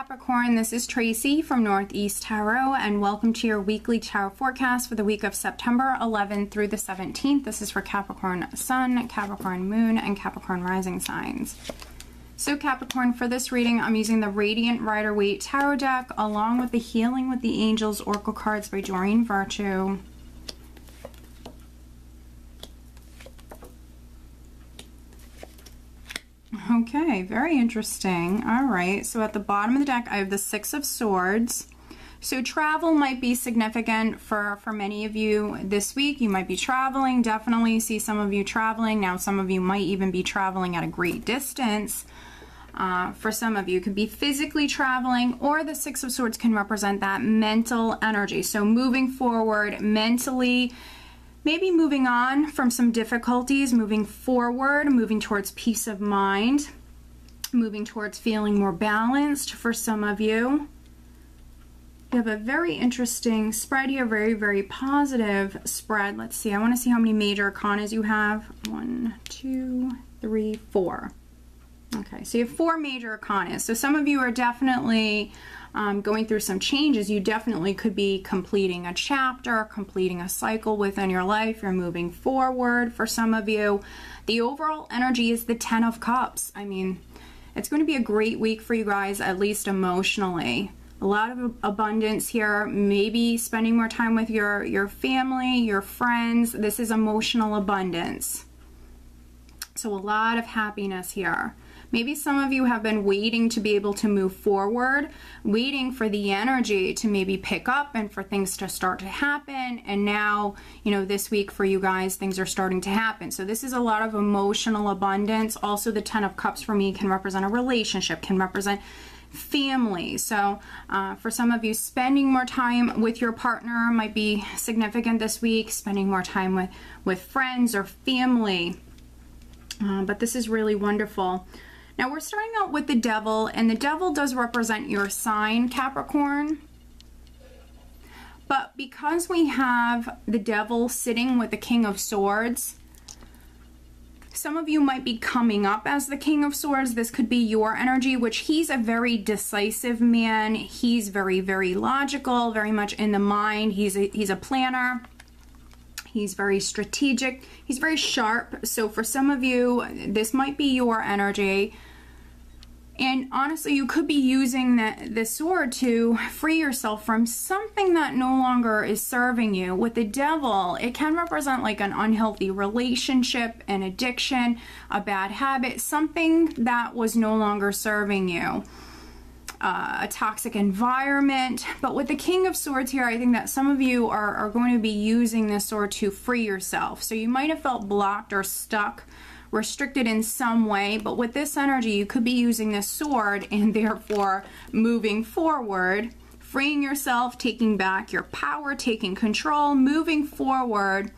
Capricorn, this is Tracy from Northeast Tarot, and welcome to your weekly tarot forecast for the week of September 11th through the 17th. This is for Capricorn Sun, Capricorn Moon, and Capricorn Rising signs. So Capricorn, for this reading, I'm using the Radiant Rider-Waite Tarot deck along with the Healing with the Angels Oracle cards by Doreen Virtue. Okay, very interesting. All right, so at the bottom of the deck, I have the Six of Swords. So travel might be significant for many of you this week. You might be traveling, definitely see some of you traveling. Now, some of you might even be traveling at a great distance. For some of you, it could be physically traveling, or the Six of Swords can represent that mental energy. So moving forward mentally, maybe moving on from some difficulties, moving forward, moving towards peace of mind, moving towards feeling more balanced for some of you. You have a very interesting spread here, very, very positive spread. Let's see, I want to see how many major arcanas you have. 1, 2, 3, 4. Okay, so you have 4 major arcanas. So some of you are definitely going through some changes. You definitely could be completing a chapter, completing a cycle within your life. You're moving forward for some of you. The overall energy is the 10 of Cups. I mean, it's going to be a great week for you guys, at least emotionally. A lot of abundance here, maybe spending more time with your family, your friends. This is emotional abundance. So a lot of happiness here. Maybe some of you have been waiting to be able to move forward, waiting for the energy to maybe pick up and for things to start to happen. And now, you know, this week for you guys, things are starting to happen. So this is a lot of emotional abundance. Also, the 10 of Cups for me can represent a relationship, can represent family. So for some of you, spending more time with your partner might be significant this week, spending more time with friends or family. But this is really wonderful. Now we're starting out with the Devil, and the Devil does represent your sign, Capricorn. But because we have the Devil sitting with the King of Swords, some of you might be coming up as the King of Swords. This could be your energy, which he's a very decisive man. He's very, very logical, very much in the mind. He's a planner. He's very strategic. He's very sharp. So for some of you, this might be your energy. And honestly, you could be using the sword to free yourself from something that no longer is serving you. With the Devil, it can represent like an unhealthy relationship, an addiction, a bad habit, something that was no longer serving you. A toxic environment. But with the King of Swords here, I think that some of you are going to be using this sword to free yourself. So you might have felt blocked or stuck, restricted in some way, but with this energy, you could be using this sword and therefore moving forward, freeing yourself, taking back your power, taking control, moving forward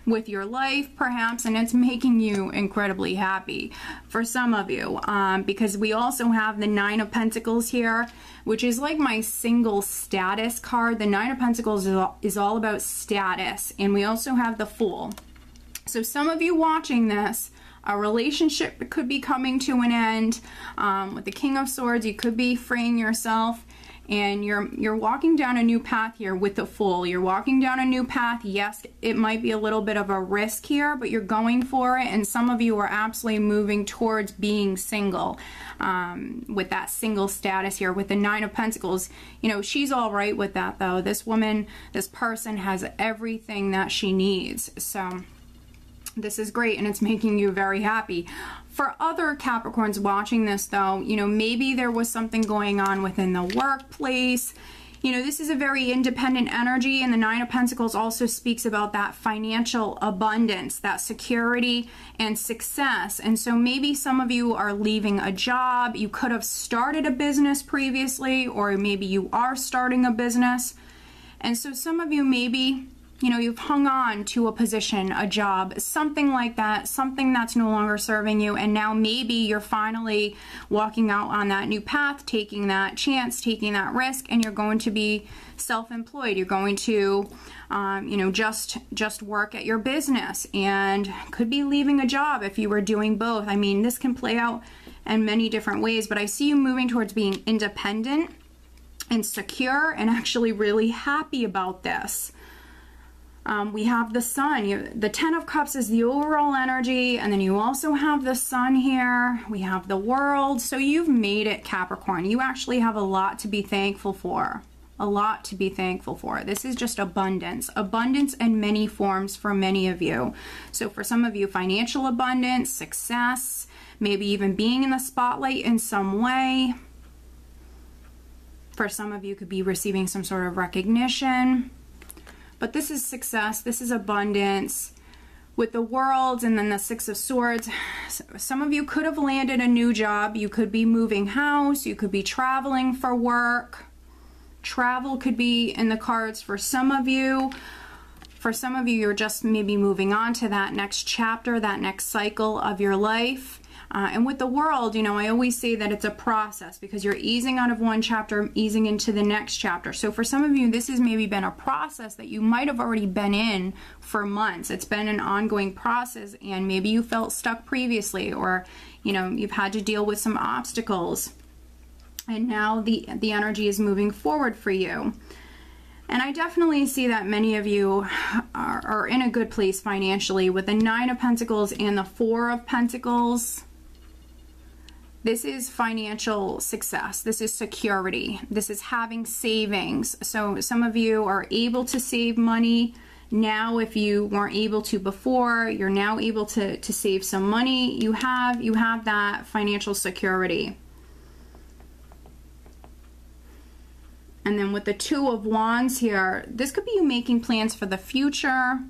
with your life perhaps, and it's making you incredibly happy for some of you, because we also have the Nine of Pentacles here, which is like my single status card. The Nine of Pentacles is all about status, and we also have the Fool. So some of you watching this, a relationship could be coming to an end. With the King of Swords, you could be freeing yourself, and you're walking down a new path here with the Fool. You're walking down a new path. Yes, it might be a little bit of a risk here, but you're going for it, and some of you are absolutely moving towards being single, with that single status here. With the Nine of Pentacles, you know, she's all right with that though. This woman, this person has everything that she needs. So this is great, and it's making you very happy. For other Capricorns watching this though, you know, maybe there was something going on within the workplace. You know, this is a very independent energy, and the Nine of Pentacles also speaks about that financial abundance, that security and success. And so maybe some of you are leaving a job. You could have started a business previously, or maybe you are starting a business. And so some of you maybe, you know, you've hung on to a position, a job, something like that, something that's no longer serving you, and now maybe you're finally walking out on that new path, taking that chance, taking that risk, and you're going to be self-employed. You're going to, you know, just work at your business, and could be leaving a job if you were doing both. I mean, this can play out in many different ways, but I see you moving towards being independent. and secure and actually really happy about this. We have the Sun. The 10 of Cups is the overall energy, and then you also have the Sun here. We have the World. So you've made it, Capricorn. You actually have a lot to be thankful for. A lot to be thankful for. This is just abundance. Abundance in many forms for many of you. So for some of you, financial abundance, success, maybe even being in the spotlight in some way. For some of you, could be receiving some sort of recognition. But this is success, this is abundance. With the World and then the Six of Swords, some of you could have landed a new job. You could be moving house, you could be traveling for work. Travel could be in the cards for some of you. For some of you, you're just maybe moving on to that next chapter, that next cycle of your life. And with the World, you know, I always say that it's a process because you're easing out of one chapter, easing into the next chapter. So for some of you, this has maybe been a process that you might have already been in for months. It's been an ongoing process, and maybe you felt stuck previously, or, you know, you've had to deal with some obstacles. And now the energy is moving forward for you. And I definitely see that many of you are in a good place financially with the 9 of Pentacles and the 4 of Pentacles. This is financial success. This is security. This is having savings. So some of you are able to save money now. If you weren't able to before, you're now able to save some money. You have that financial security. And then with the 2 of Wands here, this could be you making plans for the future.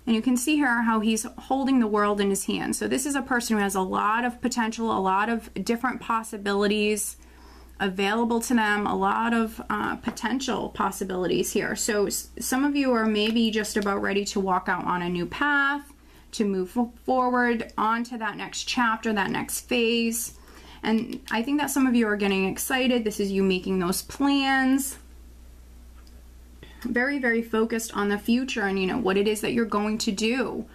And you can see here how he's holding the world in his hand. So this is a person who has a lot of potential, a lot of different possibilities available to them, a lot of potential possibilities here. So some of you are maybe just about ready to walk out on a new path, to move forward onto that next chapter, that next phase. And I think that some of you are getting excited. This is you making those plans. Very, very focused on the future and, you know, what it is that you're going to do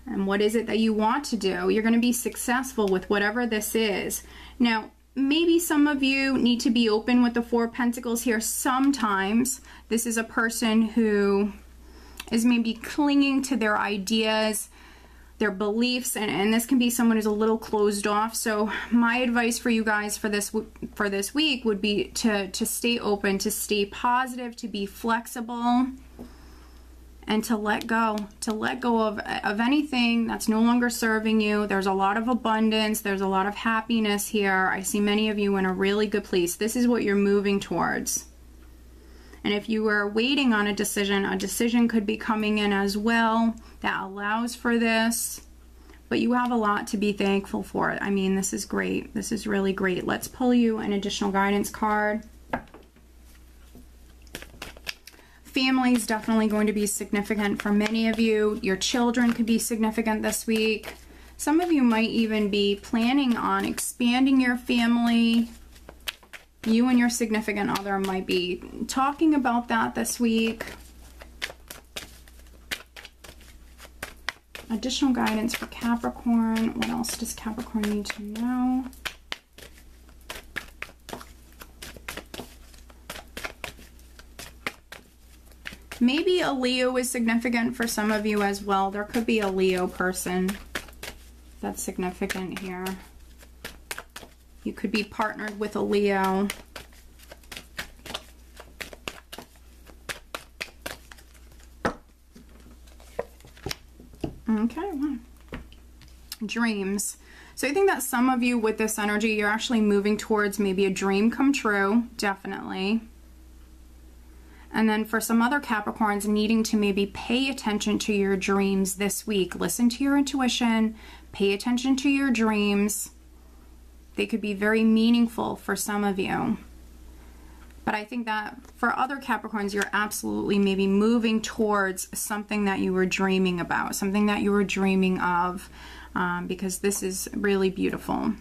and what is it that you want to do. You're going to be successful with whatever this is. Now, maybe some of you need to be open with the 4 of Pentacles here. Sometimes this is a person who is maybe clinging to their ideas, their beliefs, and this can be someone who's a little closed off. So my advice for you guys for this week would be to stay open, to stay positive, to be flexible, and to let go of anything that's no longer serving you. There's a lot of abundance, there's a lot of happiness here. I see many of you in a really good place. This is what you're moving towards. And if you were waiting on a decision could be coming in as well that allows for this. But you have a lot to be thankful for. I mean, this is great. This is really great. Let's pull you an additional guidance card. Family is definitely going to be significant for many of you. Your children could be significant this week. Some of you might even be planning on expanding your family. You and your significant other might be talking about that this week. Additional guidance for Capricorn. What else does Capricorn need to know? Maybe a Leo is significant for some of you as well. There could be a Leo person that's significant here. You could be partnered with a Leo. Okay, well, dreams. So I think that some of you with this energy, you're actually moving towards maybe a dream come true, definitely. And then for some other Capricorns, needing to maybe pay attention to your dreams this week. Listen to your intuition, pay attention to your dreams. They could be very meaningful for some of you. But I think that for other Capricorns, you're absolutely maybe moving towards something that you were dreaming about, something that you were dreaming of, because this is really beautiful.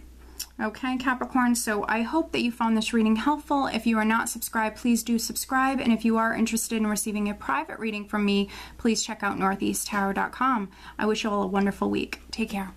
Okay, Capricorn, so I hope that you found this reading helpful. If you are not subscribed, please do subscribe. And if you are interested in receiving a private reading from me, please check out northeasttarot.com. I wish you all a wonderful week. Take care.